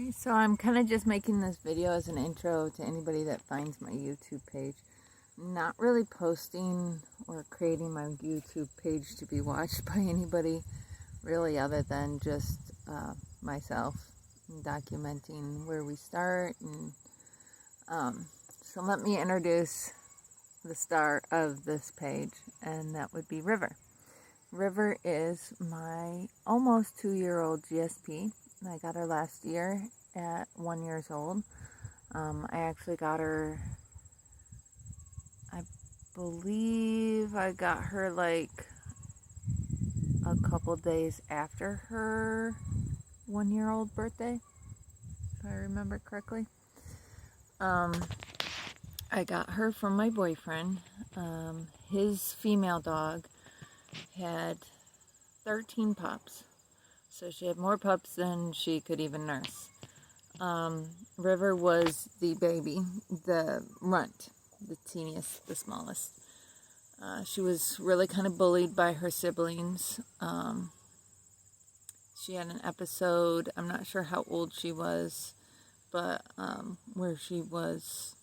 Okay, so I'm kind of just making this video as an intro to anybody that finds my YouTube page. I'm not really posting or creating my YouTube page to be watched by anybody really other than just myself and documenting where we start. And so let me introduce the star of this page, and that would be River. River is my almost 2-year-old GSP. I got her last year at 1 year old. I actually got her, I believe I got her like a couple days after her 1 year old birthday, if I remember correctly. I got her from my boyfriend. His female dog had 13 pups. So she had more pups than she could even nurse. River was the baby, the runt, the teeniest, the smallest. She was really kind of bullied by her siblings. She had an episode, I'm not sure how old she was, but where she was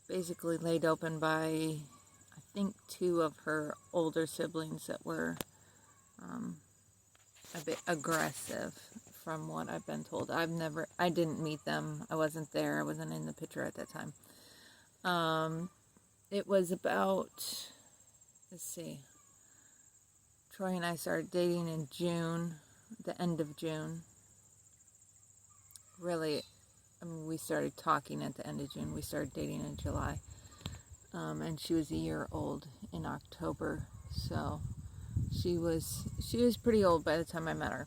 basically laid open by, I think, 2 of her older siblings that were a bit aggressive, from what I've been told. I didn't meet them. I wasn't there. I wasn't in the picture at that time. It was about, let's see, Troy and I started dating in June, the end of June. Really, we started talking at the end of June. We started dating in July. And she was a year old in October, so she was pretty old by the time I met her.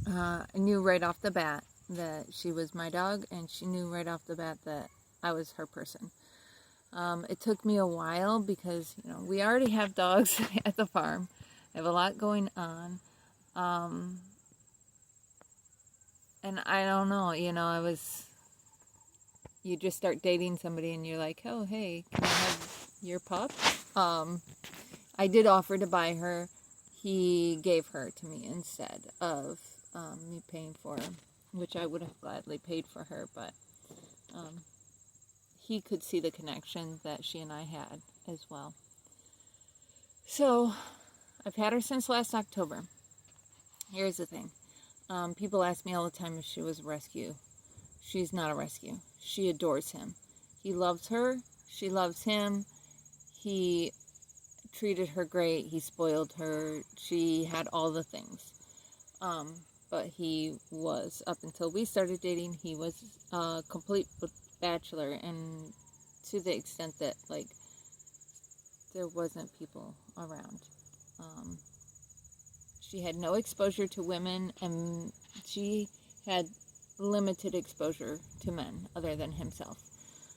I knew right off the bat that she was my dog, and she knew right off the bat that I was her person. It took me a while because, we already have dogs at the farm. I have a lot going on. And I don't know, you just start dating somebody and you're like, oh, hey, can I have your pup? I did offer to buy her. He gave her to me instead of me paying for her, which I would have gladly paid for her, but he could see the connection that she and I had as well. So I've had her since last October. Here's the thing. People ask me all the time if she was a rescue. She's not a rescue. She adores him. He loves her. She loves him. He treated her great. He spoiled her. She had all the things. But he was, up until we started dating, he was a complete bachelor, and to the extent that, there wasn't people around. She had no exposure to women, and she had limited exposure to men other than himself.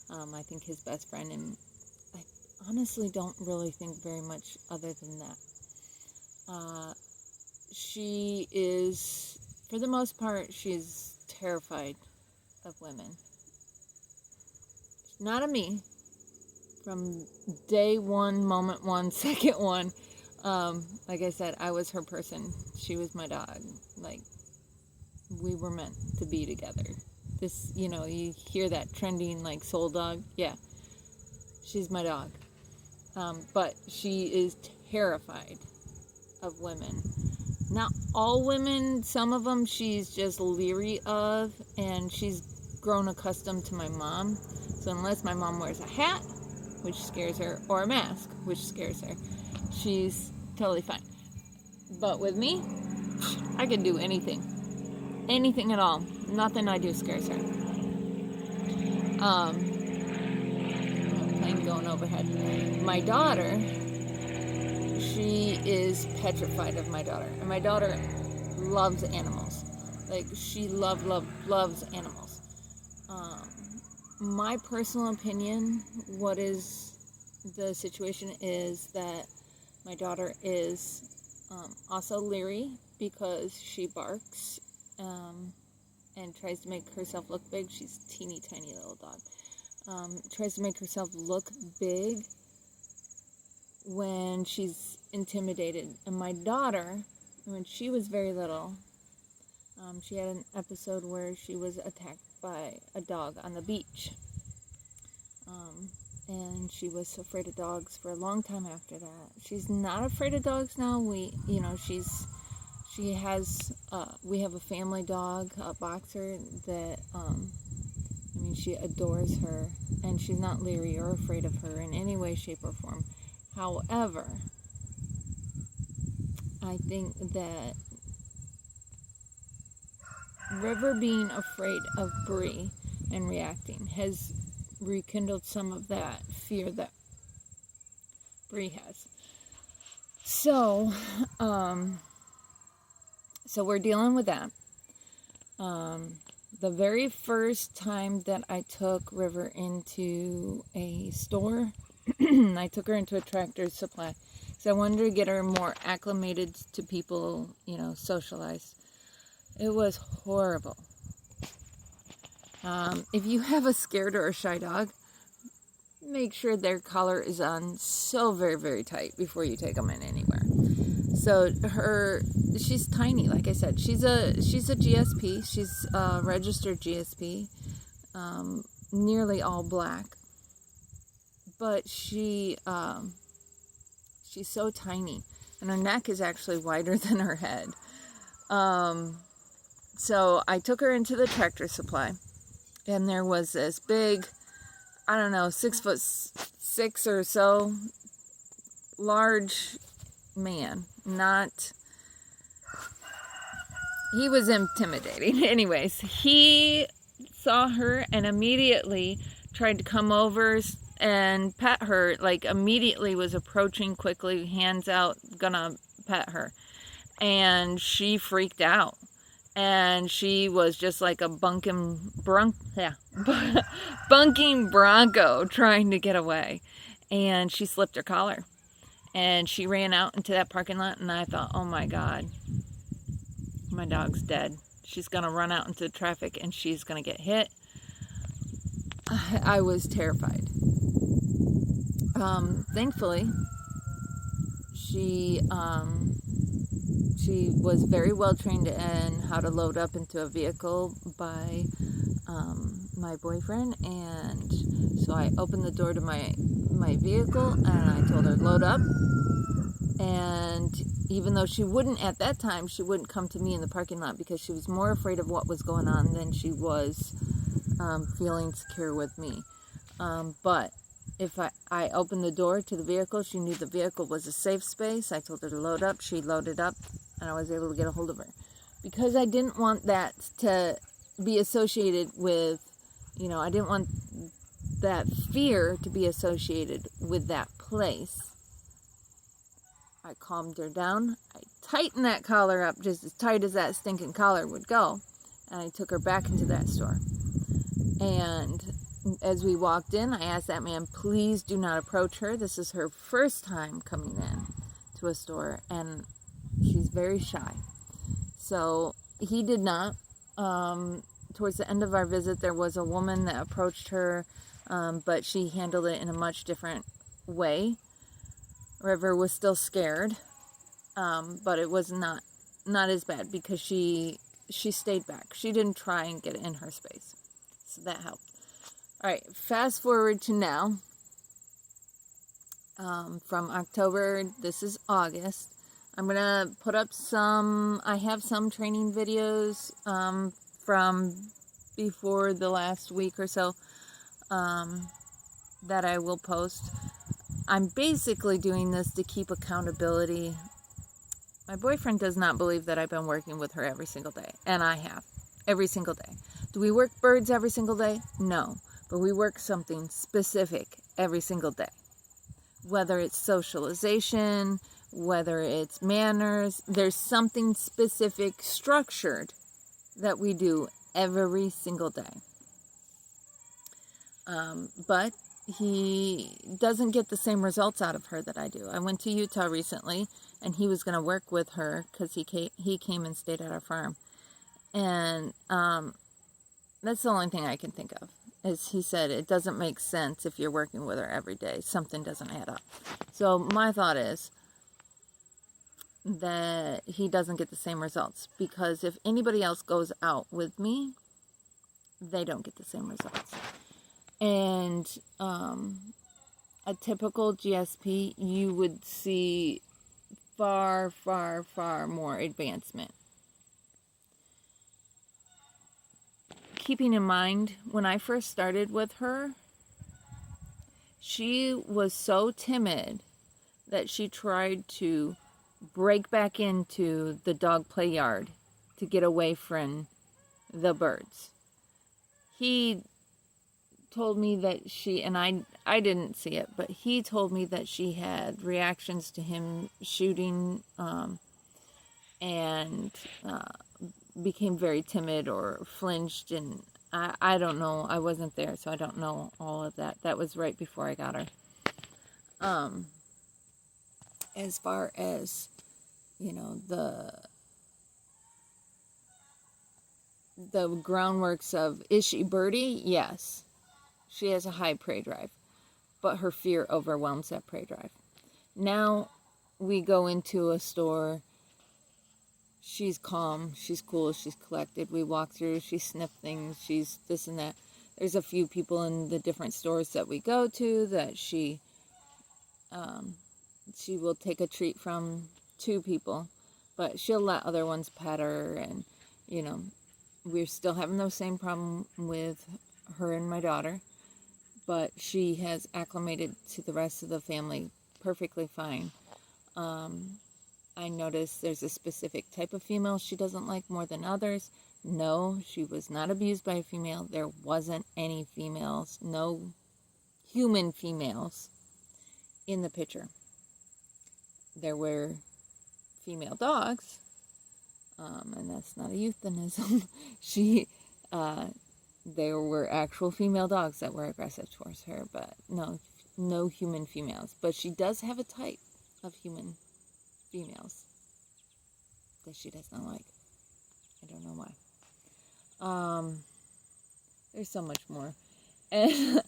I think his best friend, and I honestly don't really think very much other than that. She is, for the most part, she's terrified of women. Not of me. From day one, moment one, second one, like I said, I was her person. She was my dog. We were meant to be together. This, you hear that trending, soul dog? Yeah. She's my dog. But she is terrified of women. Not all women, some of them she's just leery of, and she's grown accustomed to my mom. So unless my mom wears a hat, which scares her, or a mask, which scares her, she's totally fine. But with me, I can do anything. Anything at all. Nothing I do scares her. Plane going overhead. My daughter, she is petrified of my daughter. And my daughter loves animals. She loves animals. My personal opinion, what is the situation is that my daughter is also leery because she barks and tries to make herself look big. She's a teeny tiny little dog. Tries to make herself look big when she's intimidated. And my daughter, when she was very little, She had an episode where she was attacked by a dog on the beach. And she was afraid of dogs for a long time after that. She's not afraid of dogs now. We have a family dog, a boxer that, she adores her, and she's not leery or afraid of her in any way, shape, or form. However, I think that River being afraid of Bree and reacting has rekindled some of that fear that Bree has. So we're dealing with that. The very first time that I took River into a store, I took her into a Tractor Supply. So I wanted to get her more acclimated to people, socialized. It was horrible. If you have a scared or a shy dog, make sure their collar is on so very, very tight before you take them in anywhere. So she's tiny, like I said. She's a GSP. She's a registered GSP, nearly all black. But she's so tiny, and her neck is actually wider than her head. So I took her into the Tractor Supply, and there was this big, 6'6" or so, large man. He was intimidating. Anyways, he saw her and immediately tried to come over and pet her, immediately was approaching quickly, hands out, gonna pet her. And she freaked out. And she was just like a bunking bronco trying to get away. And she slipped her collar. And she ran out into that parking lot, and I thought, oh my God, my dog's dead. She's going to run out into the traffic, and she's going to get hit. I was terrified. Thankfully, she was very well trained in how to load up into a vehicle by my boyfriend, and so I opened the door to my vehicle and I told her, load up. And even though she wouldn't at that time, she wouldn't come to me in the parking lot because she was more afraid of what was going on than she was feeling secure with me. But if I opened the door to the vehicle, she knew the vehicle was a safe space. I told her to load up. She loaded up, and I was able to get a hold of her. Because I didn't want that to be associated with, I didn't want that fear to be associated with that place. I calmed her down. I tightened that collar up just as tight as that stinking collar would go. And I took her back into that store. And as we walked in, I asked that man, please do not approach her. This is her first time coming in to a store, and she's very shy. So he did not. Towards the end of our visit, there was a woman that approached her, but she handled it in a much different way. River was still scared, but it was not as bad because she stayed back. She didn't try and get in her space. So that helped. All right, fast forward to now. From October, this is August. I'm going to put up I have some training videos from before the last week or so that I will post. I'm basically doing this to keep accountability. My boyfriend does not believe that I've been working with her every single day, and I have, every single day. Do we work birds every single day? No, but we work something specific every single day. Whether it's socialization, whether it's manners, there's something specific, structured, that we do every single day. But he doesn't get the same results out of her that I do. I went to Utah recently, and he was going to work with her because he came and stayed at our farm. And that's the only thing I can think of. Is he said it doesn't make sense if you're working with her every day. Something doesn't add up. So my thought is, that he doesn't get the same results, because if anybody else goes out with me, they don't get the same results. And a typical GSP, you would see far, far, far more advancement. Keeping in mind, when I first started with her, she was so timid that she tried to break back into the dog play yard to get away from the birds. He told me that she, and I didn't see it, but he told me that she had reactions to him shooting, and became very timid or flinched, and I don't know. I wasn't there, so I don't know all of that. That was right before I got her. As far as, you know, the groundworks of, is she birdie? Yes. She has a high prey drive, but her fear overwhelms that prey drive. Now we go into a store. She's calm, she's cool, she's collected. We walk through, she sniffs things, she's this and that. There's a few people in the different stores that we go to that she will take a treat from, 2 people, but she'll let other ones pet her, and, you know, we're still having the same problem with her and my daughter, but she has acclimated to the rest of the family perfectly fine. I noticed there's a specific type of female she doesn't like more than others. No, she was not abused by a female. There wasn't any females, no human females in the picture. There were female dogs, and that's not a euphemism. There were actual female dogs that were aggressive towards her, but no human females. But she does have a type of human females that she does not like. I don't know why. There's so much more. And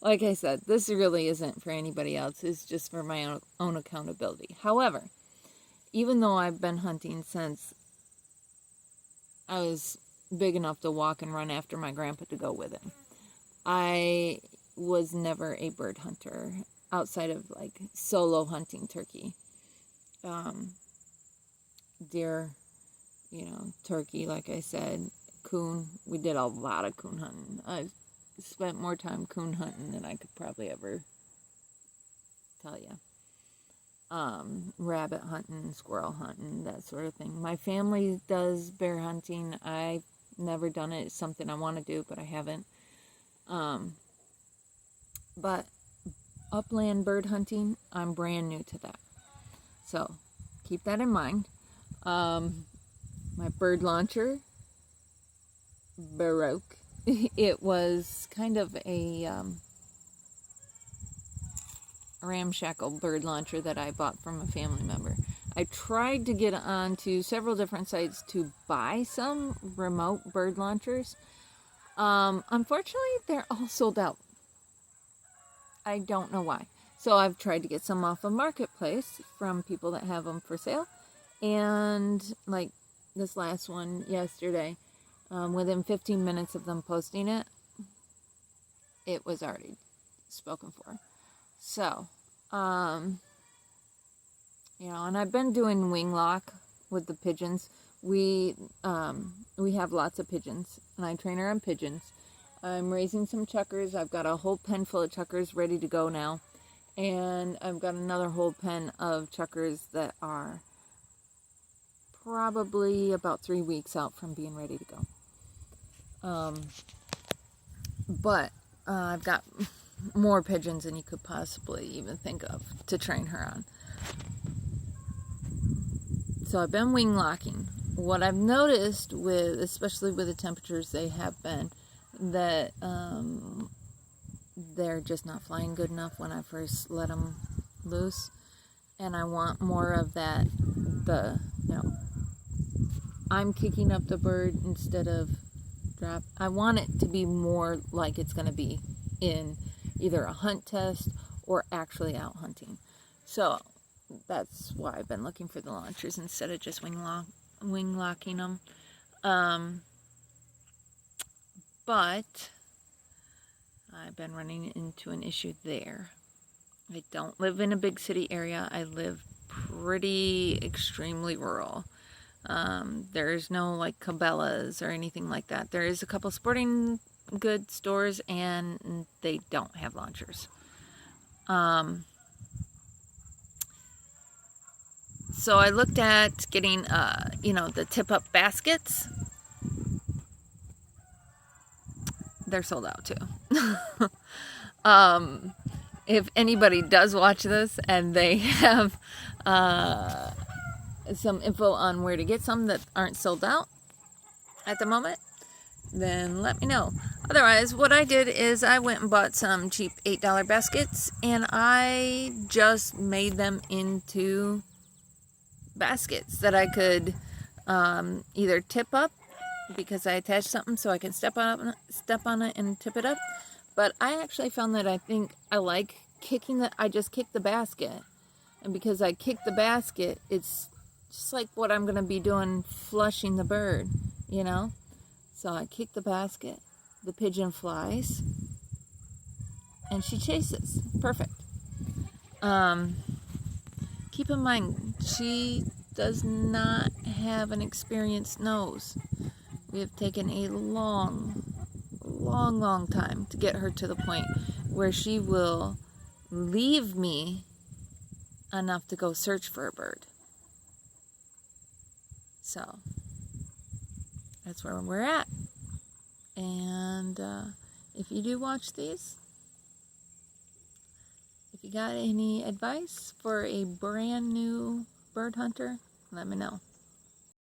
like I said, this really isn't for anybody else. It's just for my own accountability. However, even though I've been hunting since I was big enough to walk and run after my grandpa to go with him, I was never a bird hunter outside of like solo hunting turkey. Deer, you know, turkey, like I said, coon. We did a lot of coon hunting. I spent more time coon hunting than I could probably ever tell you. Rabbit hunting, squirrel hunting, that sort of thing. My family does bear hunting. I've never done it. It's something I want to do, but I haven't. But upland bird hunting, I'm brand new to that. So keep that in mind. My bird launcher, Baroque. It was kind of a ramshackle bird launcher that I bought from a family member. I tried to get onto several different sites to buy some remote bird launchers. Unfortunately, they're all sold out. I don't know why. So I've tried to get some off of Marketplace from people that have them for sale. And like this last one yesterday, within 15 minutes of them posting it, it was already spoken for. So, you know, and I've been doing wing lock with the pigeons. We have lots of pigeons, and I train her on pigeons. I'm raising some chuckers. I've got a whole pen full of chuckers ready to go now. And I've got another whole pen of chuckers that are probably about 3 weeks out from being ready to go. But I've got more pigeons than you could possibly even think of to train her on. So I've been wing locking. What I've noticed with, especially with the temperatures they have been, that they're just not flying good enough when I first let them loose. And I want more of that, I'm kicking up the bird instead of drop. I want it to be more like it's going to be in either a hunt test or actually out hunting. So that's why I've been looking for the launchers instead of just wing locking them. But I've been running into an issue there. I don't live in a big city area. I live pretty extremely rural. There's no like Cabela's or anything like that. There is a couple sporting goods stores, and they don't have launchers. So I looked at getting, the tip-up baskets. They're sold out too. If anybody does watch this and they have some info on where to get some that aren't sold out at the moment, then let me know. Otherwise, what I did is I went and bought some cheap $8 baskets, and I just made them into baskets that I could either tip up, because I attached something so I can step on it and tip it up. But I actually found that I think I like I just kick the basket. And because I kick the basket, it's just like what I'm going to be doing flushing the bird, So I kick the basket, the pigeon flies, and she chases. Perfect. Keep in mind, she does not have an experienced nose. We have taken a long time to get her to the point where she will leave me enough to go search for a bird. So that's where we're at. And if you do watch these, if you got any advice for a brand new bird hunter, let me know.